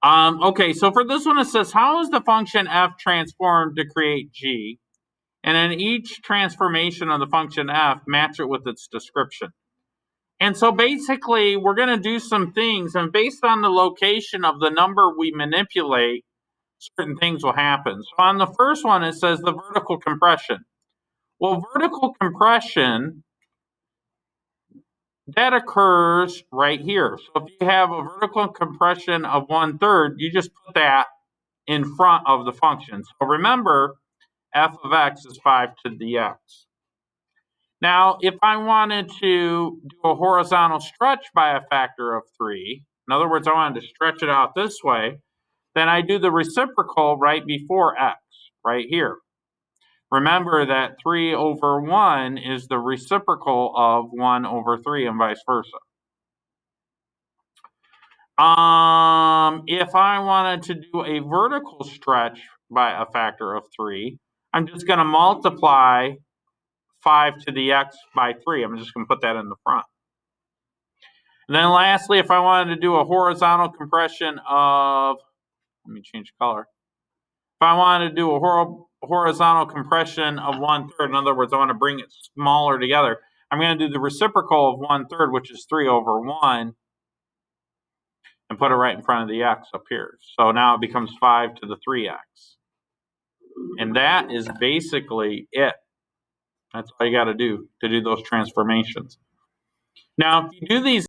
Okay, so for this one, it says, how is the function f transformed to create g? And then each transformation of the function f, match it with its description. And so basically, we're going to do some things, and based on the location of the number we manipulate, certain things will happen. So on the first one, it says the vertical compression. Well, vertical compression, that occurs right here. So if you have a vertical compression of 1/3, you just put that in front of the function. So remember, f of x is 5 to the x. Now, if I wanted to do a horizontal stretch by a factor of 3, in other words, I wanted to stretch it out this way, then I do the reciprocal right before x, right here. Remember that 3 over 1 is the reciprocal of 1 over 3 and vice versa. If I wanted to do a vertical stretch by a factor of 3, I'm just going to multiply 5 to the x by 3. I'm just going to put that in the front. And then lastly, if I wanted to do a horizontal compression of, let me change color. If I wanted to do a horizontal compression of 1/3, in other words, I want to bring it smaller together, I'm going to do the reciprocal of 1/3, which is 3 over 1, and put it right in front of the x up here. So now it becomes 5 to the 3x. And that is basically it. That's all you got to do those transformations. Now, if you do these